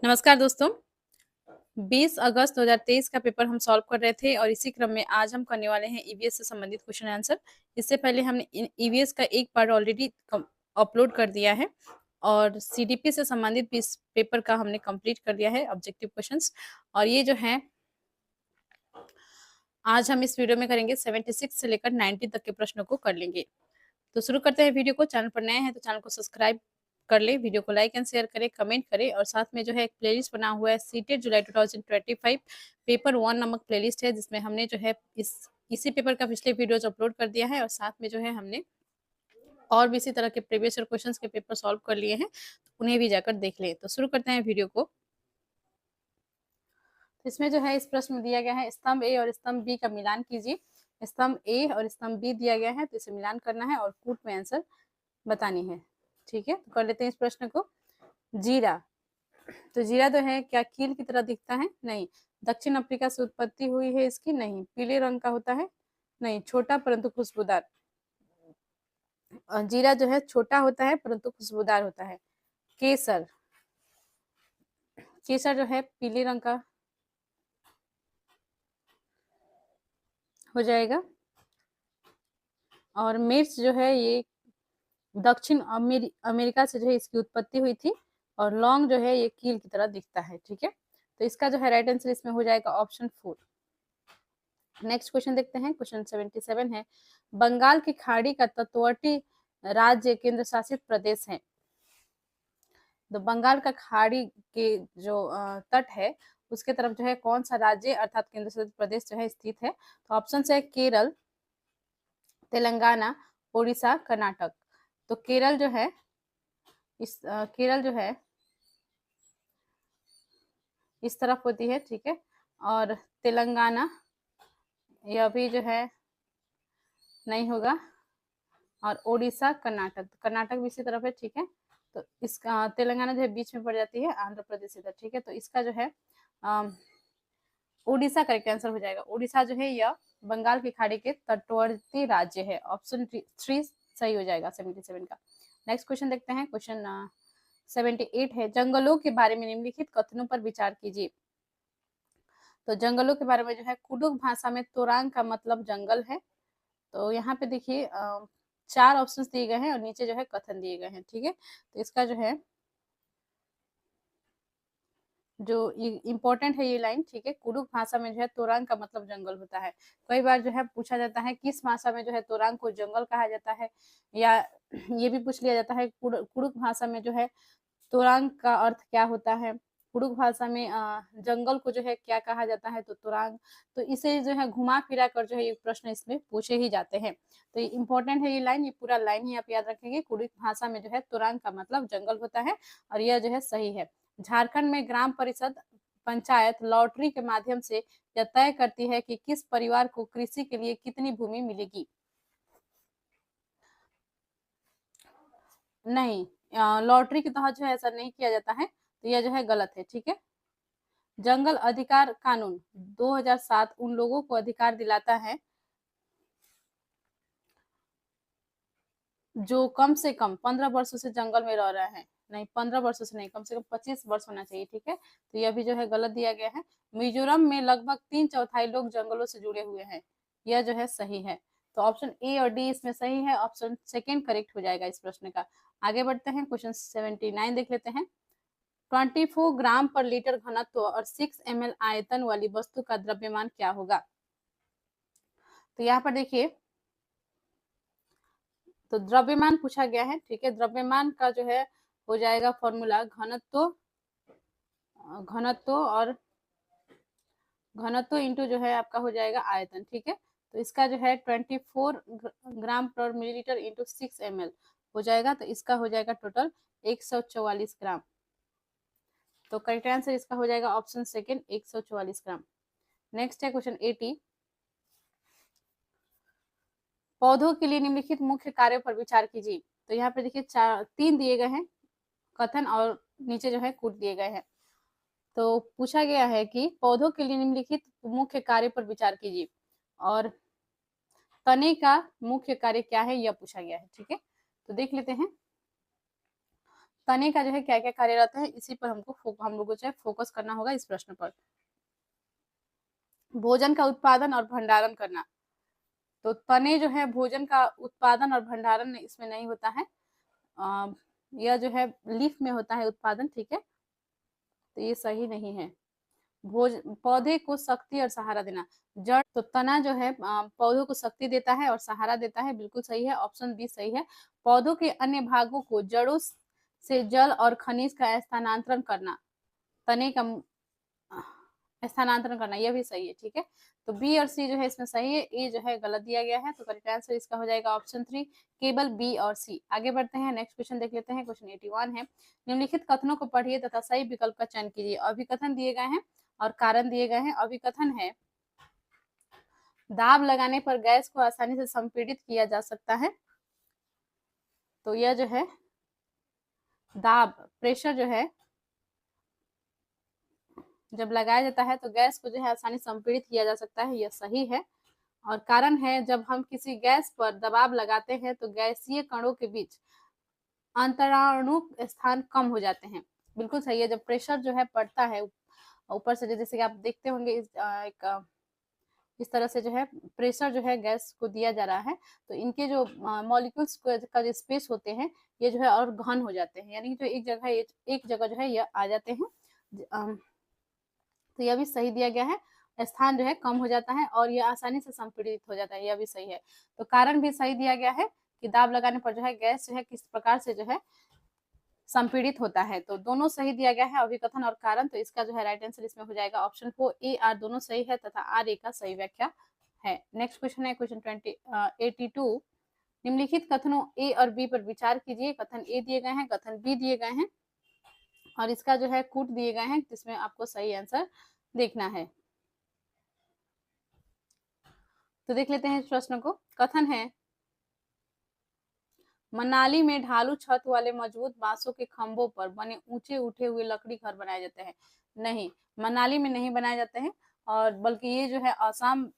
नमस्कार दोस्तों। 20 अगस्त 2023 का पेपर हम सॉल्व कर रहे थे और इसी क्रम में आज हम करने वाले हैं ईवीएस से संबंधित क्वेश्चन आंसर। इससे पहले हमने ईवीएस का एक पार्ट ऑलरेडी अपलोड कर दिया है और सीडीपी से संबंधित भी इस पेपर का हमने कंप्लीट कर दिया है ऑब्जेक्टिव क्वेश्चंस। और ये जो है आज हम इस वीडियो में करेंगे 76 से लेकर 90 तक के प्रश्नों को कर लेंगे। तो शुरू करते हैं वीडियो को। चैनल पर नए हैं तो चैनल को सब्सक्राइब कर ले, वीडियो को लाइक एंड शेयर करें, कमेंट करें और साथ में जो है एक प्लेलिस्ट बना हुआ है सीटेट जुलाई 2025 पेपर 1 नामक प्लेलिस्ट है, जिसमें हमने जो है इसी पेपर का पिछले वीडियोज अपलोड कर दिया है और साथ में जो है हमने और भी इसी तरह के प्रीवियस ईयर क्वेश्चंस के पेपर सॉल्व कर लिए हैं, तो उन्हें भी जाकर देख लें। तो शुरू करते हैं वीडियो को। इसमें जो है इस प्रश्न में दिया गया है स्तंभ ए और स्तंभ बी का मिलान कीजिए। स्तंभ ए और स्तंभ बी दिया गया है तो इसे मिलान करना है और कूट में आंसर बतानी है। ठीक है, तो कर लेते हैं इस प्रश्न को। जीरा, तो जीरा जो है क्या कील की तरह दिखता है? नहीं। दक्षिण अफ्रीका से उत्पत्ति हुई है इसकी? नहीं। पीले रंग का होता है? नहीं। छोटा परंतु खुशबूदार, जीरा जो है छोटा होता है परंतु खुशबूदार होता है। केसर, केसर जो है पीले रंग का हो जाएगा। और मिर्च जो है ये दक्षिण अमेरिका से जो है इसकी उत्पत्ति हुई थी और लौंग जो है ये कील की तरह दिखता है। ठीक है, तो इसका जो है राइट आंसर इसमें हो जाएगा ऑप्शन 4। नेक्स्ट क्वेश्चन देखते हैं। क्वेश्चन 77 है, बंगाल की खाड़ी का तटवर्ती राज्य केंद्र शासित प्रदेश है। तो बंगाल का खाड़ी के जो तट है उसके तरफ जो है कौन सा राज्य अर्थात केंद्र शासित प्रदेश जो है स्थित है? तो ऑप्शन है केरल, तेलंगाना, उड़ीसा, कर्नाटक। तो केरल जो है केरल जो है इस तरफ होती है। ठीक है, और तेलंगाना यह भी जो है नहीं होगा, और उड़ीसा, कर्नाटक, कर्नाटक भी इसी तरफ है। ठीक है, तो इसका तेलंगाना जो है बीच में पड़ जाती है, आंध्र प्रदेश इधर। ठीक है, तो इसका जो है उड़ीसा करेक्ट आंसर हो जाएगा। उड़ीसा जो है यह बंगाल की खाड़ी के तटवर्ती राज्य है। ऑप्शन 3 सही हो जाएगा 77 का। नेक्स्ट क्वेश्चन देखते हैं। क्वेश्चन 78 है, जंगलों के बारे में निम्नलिखित कथनों पर विचार कीजिए। तो जंगलों के बारे में जो है कुडुख भाषा में तोरांग का मतलब जंगल है। तो यहाँ पे देखिए 4 ऑप्शंस दिए गए हैं और नीचे जो है कथन दिए गए हैं। ठीक है, तो इसका जो है जो इम्पोर्टेंट है ये लाइन। ठीक है, कुडुख भाषा में जो है तोरांग का मतलब जंगल होता है। कई बार जो है पूछा जाता है किस भाषा में जो है तोरांग को जंगल कहा जाता है, या ये भी पूछ लिया जाता है कुडुख भाषा में जो है तोरांग का अर्थ क्या होता है, कुडुख भाषा में जंगल को जो है क्या कहा जाता है, तो तोरांग। तो इसे जो है घुमा फिरा कर जो है ये प्रश्न इसमें पूछे ही जाते हैं। तो ये इंपॉर्टेंट है ये लाइन, ये पूरा लाइन ही आप याद रखेंगे। कुडुख भाषा में जो है तोरांग का मतलब जंगल होता है और यह जो है सही है। झारखंड में ग्राम परिषद पंचायत लॉटरी के माध्यम से यह तय करती है कि किस परिवार को कृषि के लिए कितनी भूमि मिलेगी। नहीं, लॉटरी के तहत जो है ऐसा नहीं किया जाता है, तो यह जो है गलत है। ठीक है, जंगल अधिकार कानून 2007 उन लोगों को अधिकार दिलाता है जो कम से कम 15 वर्षों से जंगल में रह रहे हैं। नहीं, 15 वर्षों से नहीं, कम से कम 25 वर्ष होना चाहिए। ठीक है, तो यह भी जो है गलत दिया गया है। मिजोरम में लगभग 3/4 लोग जंगलों से जुड़े हुए हैं, यह जो है सही है। तो ऑप्शन ए और डी इसमें सही है। ऑप्शन सेकेंड करेक्ट हो जाएगा इस प्रश्न का। आगे बढ़ते हैं, क्वेश्चन 79 देख लेते हैं। 24 ग्राम पर लीटर घनत्व और 6 ml आयतन वाली वस्तु का द्रव्यमान क्या होगा? तो यहाँ पर देखिए, तो द्रव्यमान पूछा गया है। ठीक है, द्रव्यमान का जो है हो जाएगा फॉर्मूला घनत्व, घनत्व और घनत्व इंटू जो है आपका हो जाएगा आयतन। ठीक है, तो इसका जो है 24 ग्राम पर मिलीलीटर इंटू 6 ml हो जाएगा, तो इसका हो जाएगा टोटल 144 ग्राम। तो करेक्ट आंसर इसका हो जाएगा ऑप्शन सेकेंड 144 ग्राम। नेक्स्ट है क्वेश्चन 80, पौधों के लिए निम्नलिखित मुख्य कार्यों पर विचार कीजिए। तो यहाँ पे देखिए 3 दिए गए हैं कथन और नीचे जो है कूट दिए गए हैं। तो पूछा गया है कि पौधों के लिए निम्नलिखित मुख्य कार्य पर विचार कीजिए और तने का मुख्य कार्य क्या है यह पूछा गया है। ठीक है, तो देख लेते हैं। तने का जो है क्या क्या कार्य रहता है, इसी पर हम लोगों को जो है फोकस करना होगा इस प्रश्न पर। भोजन का उत्पादन और भंडारण करना, तो तने जो है भोजन का उत्पादन और भंडारण इसमें नहीं होता है, यह जो है लीफ में होता है उत्पादन, ठीक है, तो ये सही नहीं है। पौधे को शक्ति और सहारा देना, जड़, तो तना जो है पौधों को शक्ति देता है और सहारा देता है, बिल्कुल सही है, ऑप्शन बी सही है। पौधों के अन्य भागों को जड़ों से जल और खनिज का स्थानांतरण करना, तने का स्थानांतरण करना, यह भी सही है, ठीक है। तो बी और सी जो है इसमें सही है, ए जो है गलत दिया गया है, तो करेक्ट आंसर इसका हो जाएगा ऑप्शन 3, केवल बी और सी। आगे बढ़ते हैं, नेक्स्ट क्वेश्चन देख लेते हैं। क्वेश्चन 81 है, निम्नलिखित कथनों को पढ़िए तथा सही विकल्प का चयन कीजिए। अभिकथन दिए गए हैं और कारण दिए गए हैं। अभिकथन है, दाब लगाने पर गैस को आसानी से संपीड़ित किया जा सकता है, तो यह जो है दाब, प्रेशर जो है जब लगाया जाता है तो गैस को जो है आसानी से संपीड़ित किया जा सकता है, यह सही है। और कारण है, जब हम किसी गैस पर दबाव लगाते हैं तो गैसीय कणों के बीच अंतराणु स्थान कम हो जाते हैं, बिल्कुल सही है। जब प्रेशर जो है पड़ता है ऊपर से, जैसे कि आप देखते होंगे इस तरह से जो है प्रेशर जो है गैस को दिया जा रहा है, तो इनके जो मॉलिक्यूल्स का जो स्पेस होते हैं ये जो है और घन हो जाते हैं, यानी जो एक जगह जो है ये आ जाते हैं, तो यह भी सही दिया गया है। स्थान जो है कम हो जाता है और यह आसानी से संपीड़ित हो जाता है, यह भी सही है। तो कारण भी सही दिया गया है कि दाब लगाने पर जो है गैस जो है किस प्रकार से जो है संपीड़ित होता है, तो दोनों सही दिया गया है, अभिकथन और कारण। तो इसका जो है राइट आंसर इसमें हो जाएगा ऑप्शन 4, ए आर दोनों सही है तथा आर ए का सही व्याख्या है। नेक्स्ट क्वेश्चन है क्वेश्चन 82, निम्नलिखित कथनों ए और बी पर विचार कीजिए। कथन ए दिए गए हैं, कथन बी दिए गए हैं और इसका जो है कूट दिए गए हैं, जिसमें आपको सही आंसर देखना है। तो देख लेते हैं इस प्रश्न को। कथन है, मनाली में ढालू छत वाले मजबूत बांसों के खंभों पर बने ऊंचे उठे हुए लकड़ी घर बनाए जाते हैं। नहीं, मनाली में नहीं बनाए जाते हैं, और बल्कि ये जो है असम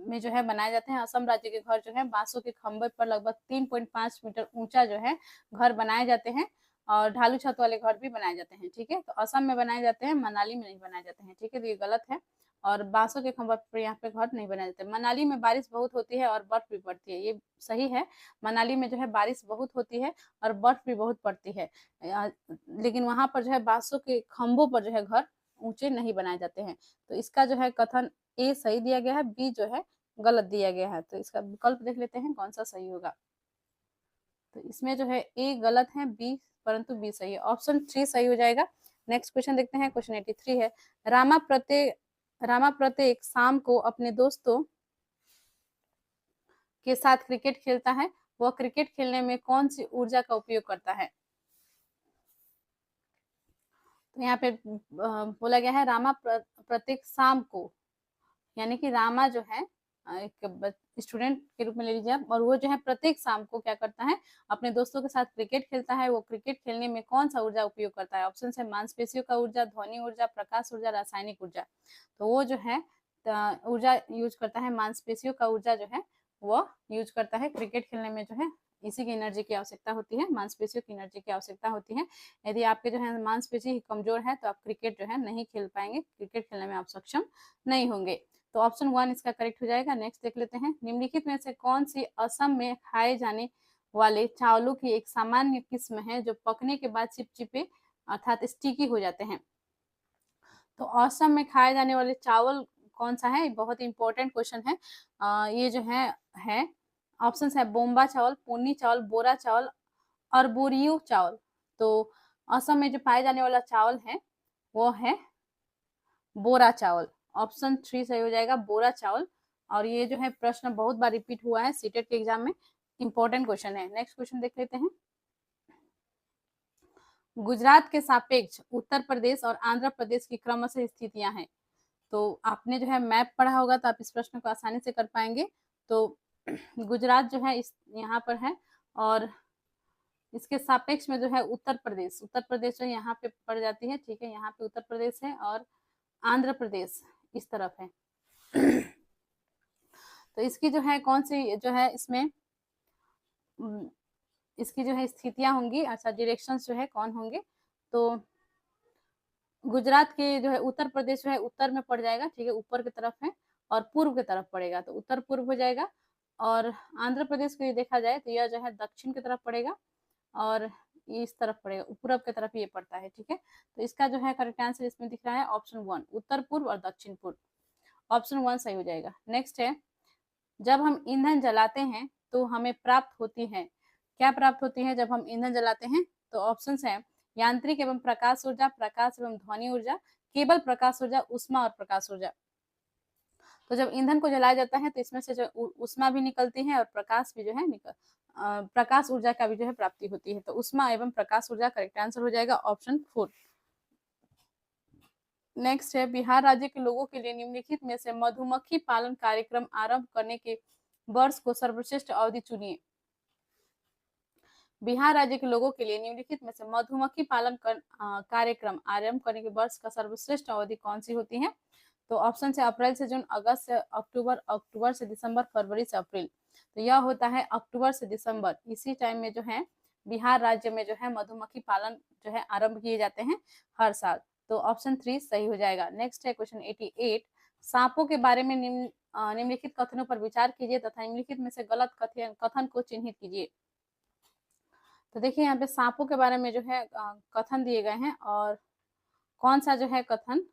में जो है बनाए जाते हैं। असम राज्य के घर जो है बांसों के खंभे पर लगभग 3.5 मीटर ऊंचा जो है घर बनाए जाते हैं, और ढालू छत वाले घर भी बनाए जाते हैं, ठीक है। तो असम में बनाए जाते हैं, मनाली में नहीं बनाए जाते हैं, ठीक है, तो ये गलत है। और बांसों के खंभे पर यहाँ पे घर नहीं बनाए जाते। मनाली में बारिश बहुत होती है और बर्फ भी पड़ती है, ये सही है। मनाली में जो है बारिश बहुत होती है और बर्फ भी बहुत पड़ती है, लेकिन वहां पर जो है बांसों के खंभों पर जो है घर ऊंचे नहीं बनाए जाते हैं। तो इसका जो है कथन ए सही दिया गया है, बी जो है गलत दिया गया है। तो इसका विकल्प देख लेते हैं कौन सा सही होगा। तो इसमें जो है ए गलत है, बी परंतु बी सही है, ऑप्शन 3 सही हो जाएगा। नेक्स्ट क्वेश्चन देखते हैं, क्वेश्चन 83 है, रामा प्रत्येक शाम को अपने दोस्तों के साथ क्रिकेट खेलता है, वह क्रिकेट खेलने में कौन सी ऊर्जा का उपयोग करता है। तो यहाँ पे बोला गया है रामा प्रत्येक शाम को, यानी कि रामा जो है एक स्टूडेंट के रूप में ले लीजिए आप, और वो जो है प्रत्येक शाम को क्या करता है, अपने दोस्तों के साथ क्रिकेट खेलता है। वो क्रिकेट खेलने में कौन सा ऊर्जा उपयोग करता है। ऑप्शन है मांसपेशियों का ऊर्जा, ध्वनि ऊर्जा, प्रकाश ऊर्जा, रासायनिक ऊर्जा। तो वो जो है ऊर्जा यूज करता है, मांसपेशियों का ऊर्जा जो है वो यूज करता है क्रिकेट खेलने में, जो है इसी की एनर्जी की आवश्यकता होती है, मांसपेशियों की एनर्जी की आवश्यकता होती है। यदि आपके जो है मांसपेशी कमजोर है तो आप क्रिकेट जो है नहीं खेल पाएंगे, क्रिकेट खेलने में आप सक्षम नहीं होंगे। तो ऑप्शन 1 इसका करेक्ट हो जाएगा। नेक्स्ट देख लेते हैं, निम्नलिखित में से कौन सी असम में खाए जाने वाले चावलों की एक सामान्य किस्म है जो पकने के बाद चिपचिपे अर्थात स्टिकी हो जाते हैं। तो असम में खाए जाने वाले चावल कौन सा है, बहुत इंपॉर्टेंट क्वेश्चन है। ये जो है ऑप्शन है बोम्बा चावल, पूनी चावल, बोरा चावल, अर्बोरियो चावल। तो असम में जो पाए जाने वाला चावल है वो है बोरा चावल, ऑप्शन 3 सही हो जाएगा, बोरा चावल। और ये जो है प्रश्न बहुत बार रिपीट हुआ है सीटेट के एग्जाम में, इंपॉर्टेंट क्वेश्चन है। नेक्स्ट क्वेश्चन देख लेते हैं, गुजरात के सापेक्ष उत्तर प्रदेश और आंध्र प्रदेश की क्रमशः स्थितियां हैं। तो आपने जो है मैप पढ़ा होगा तो आप इस प्रश्न को आसानी से कर पाएंगे। तो गुजरात जो है इस यहाँ पर है, और इसके सापेक्ष में जो है उत्तर प्रदेश जो यहाँ पे पड़ जाती है, ठीक है, यहाँ पे उत्तर प्रदेश है और आंध्र प्रदेश इस तरफ है। तो इसकी जो है कौन सी जो है इसमें इसकी जो है स्थितियां होंगी, अच्छा डायरेक्शंस जो है कौन होंगे, तो गुजरात के जो है उत्तर प्रदेश जो है उत्तर में पड़ जाएगा, ठीक है, ऊपर की तरफ है, और पूर्व की तरफ पड़ेगा तो उत्तर पूर्व हो जाएगा। और आंध्र प्रदेश को ये देखा जाए तो यह जो है दक्षिण की तरफ पड़ेगा, और इस तरफ पड़ेगा, पूर्व की तरफ ये पड़ता है, ठीक है। तो इसका जो है करेक्ट आंसर इसमें दिख रहा है ऑप्शन 1, उत्तर पूर्व और दक्षिण पूर्व, ऑप्शन 1 सही हो जाएगा। नेक्स्ट है, जब हम ईंधन जलाते हैं तो हमें प्राप्त होती है, क्या प्राप्त होती है जब हम ईंधन जलाते हैं, तो ऑप्शंस है यांत्रिक एवं प्रकाश ऊर्जा, प्रकाश एवं ध्वनि ऊर्जा, केवल प्रकाश ऊर्जा, ऊष्मा और प्रकाश ऊर्जा। तो जब ईंधन को जलाया जाता है तो इसमें से जो ऊष्मा भी निकलती है और प्रकाश भी जो है प्रकाश ऊर्जा का भी जो है प्राप्ति होती है, तो ऊष्मा एवं प्रकाश ऊर्जा करेक्ट आंसर हो जाएगा ऑप्शन 4। नेक्स्ट है, बिहार राज्य के लोगों के लिए निम्नलिखित में से मधुमक्खी पालन कार्यक्रम आरंभ करने के वर्ष को सर्वश्रेष्ठ अवधि चुनिए। बिहार राज्य के लोगों के लिए निम्नलिखित में से मधुमक्खी पालन कार्यक्रम आरंभ करने के वर्ष का सर्वश्रेष्ठ अवधि कौन सी होती है, तो ऑप्शन से अप्रैल से जून, अगस्त से अक्टूबर, अक्टूबर से दिसंबर, फरवरी से अप्रैल। तो यह होता है अक्टूबर से दिसंबर, इसी टाइम में जो है बिहार राज्य में जो है मधुमक्खी पालन जो है आरंभ किए जाते हैं हर साल, तो ऑप्शन 3 सही हो जाएगा। नेक्स्ट है क्वेश्चन 88, सांपों के बारे में निम्नलिखित कथनों पर विचार कीजिए तथा निम्नलिखित में से गलत कथन को चिन्हित कीजिए। तो देखिए यहाँ पे सांपों के बारे में जो है कथन दिए गए हैं, और कौन सा जो है कथन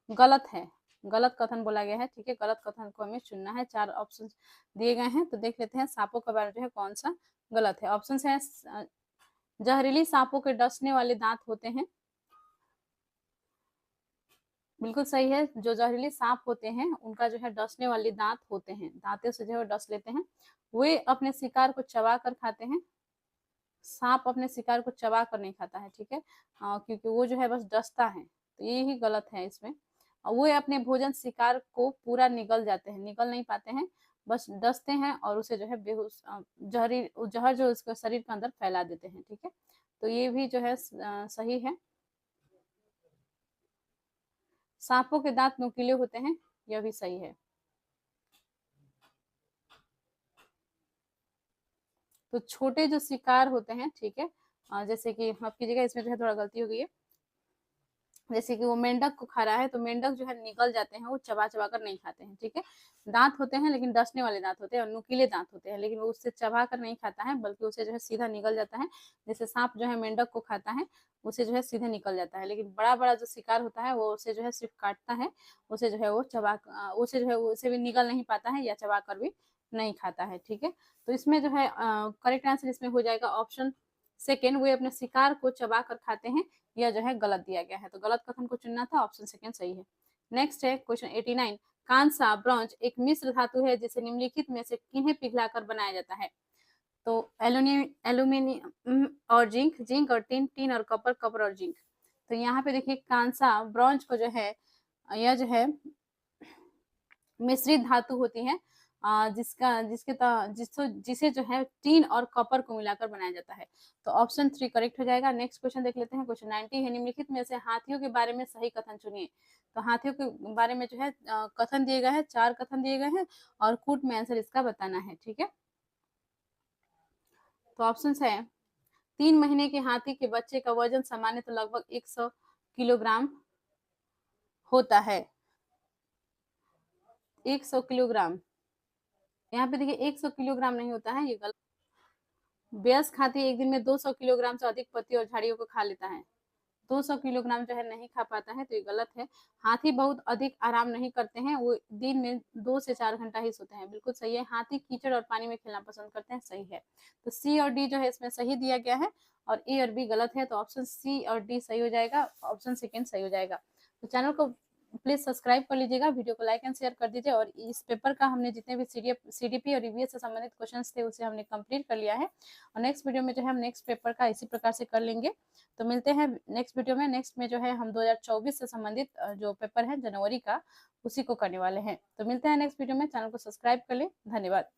गलत है, गलत कथन बोला गया है, ठीक है, गलत कथन को हमें चुनना है। 4 ऑप्शन दिए गए हैं, तो देख लेते हैं सांपों के बारे में जो है कौन सा गलत है। ऑप्शन है जहरीली सांपों के डसने वाले दांत होते हैं, बिल्कुल सही है, जो जहरीले सांप होते हैं उनका जो है डसने वाले दांत होते हैं, दांतों से जो है डस लेते हैं, वे अपने शिकार को चबा कर खाते हैं। सांप अपने शिकार को चबा कर नहीं खाता है, ठीक है, क्योंकि वो जो है बस डसता है, तो ये ही गलत है इसमें। वो अपने भोजन शिकार को पूरा निगल जाते हैं, निगल नहीं पाते हैं, बस डसते हैं और उसे जो है बेहोश जहर जो उसके शरीर के अंदर फैला देते हैं, ठीक है, तो ये भी जो है सही है। सांपों के दांत नुकीले होते हैं, यह भी सही है। तो छोटे जो शिकार होते हैं, ठीक है, जैसे कि माफ कीजिएगा इसमें जो है थोड़ा गलती हो गई है, जैसे कि वो मेंढक को खा रहा है तो मेंढक जो है निकल जाते हैं, वो चबा चबा कर नहीं खाते हैं, ठीक है, दांत होते हैं लेकिन डसने वाले दांत होते हैं और नुकीले दांत होते हैं, लेकिन वो उससे चबा कर नहीं खाता है बल्कि उसे जो है सीधा निकल जाता है। जैसे सांप जो है मेंढक को खाता है, उसे जो है सीधे निकल जाता है, लेकिन बड़ा बड़ा जो शिकार होता है वो उसे जो है सिर्फ काटता है, उसे जो है वो उसे जो है उसे भी निगल नहीं पाता है या चबा कर भी नहीं खाता है, ठीक है। तो इसमें जो है करेक्ट आंसर इसमें हो जाएगा ऑप्शन सेकेंड, वे अपने शिकार को चबा कर खाते हैं, यह जो है गलत दिया गया है, तो गलत कथन को चुनना था, ऑप्शन सेकेंड सही है। नेक्स्ट है क्वेश्चन 89, कांसा ब्रॉन्ज एक मिश्र धातु है जिसे निम्नलिखित में से किन्हें पिघलाकर बनाया जाता है, तो एल्यूमिनियम और जिंक, जिंक और टिन, टिन और कपर, कपर और जिंक। तो यहाँ पे देखिए कांसा ब्रॉन्ज को जो है यह जो है मिश्रित धातु होती है, जिसे जो है टीन और कॉपर को मिलाकर बनाया जाता है, तो ऑप्शन 3 करेक्ट हो जाएगा। नेक्स्ट क्वेश्चन देख लेते हैं, क्वेश्चन 90 है, निम्नलिखित में से हाथियों के बारे में सही कथन चुनिए। तो हाथियों के बारे में जो है कथन दिए गए हैं, 4 कथन दिए गए हैं और कूट में आंसर इसका बताना है, ठीक है। तो ऑप्शन है 3 महीने के हाथी के बच्चे का वजन सामान्यतः लगभग 100 किलोग्राम होता है, 100 किलोग्राम, यहाँ पे देखिए 100 किलोग्राम नहीं होता है, ये गलत। वयस्क हाथी एक दिन में 200 किलोग्राम से अधिक पत्ती और झाड़ियों को खा लेता है, 200 किलोग्राम जो है नहीं खा पाता है, तो ये गलत है। हाथी बहुत अधिक आराम नहीं करते हैं, वो दिन में 2 से 4 घंटा ही सोते हैं, बिल्कुल सही है। हाथी कीचड़ और पानी में खेलना पसंद करते हैं, सही है। तो सी और डी जो है इसमें सही दिया गया है और ए और बी गलत है, तो ऑप्शन सी और डी सही हो जाएगा, ऑप्शन सेकेंड सही हो जाएगा। तो चैनल को प्लीज सब्सक्राइब कर लीजिएगा, वीडियो को लाइक एंड शेयर कर दीजिए, और इस पेपर का हमने जितने भी सीडीपी और ईवीएस से संबंधित क्वेश्चंस थे उसे हमने कंप्लीट कर लिया है, और नेक्स्ट वीडियो में जो है हम नेक्स्ट पेपर का इसी प्रकार से कर लेंगे। तो मिलते हैं नेक्स्ट वीडियो में, नेक्स्ट में जो है हम 2024 से संबंधित जो पेपर है जनवरी का उसी को करने वाले हैं। तो मिलते हैं नेक्स्ट वीडियो में, चैनल को सब्सक्राइब कर ले, धन्यवाद।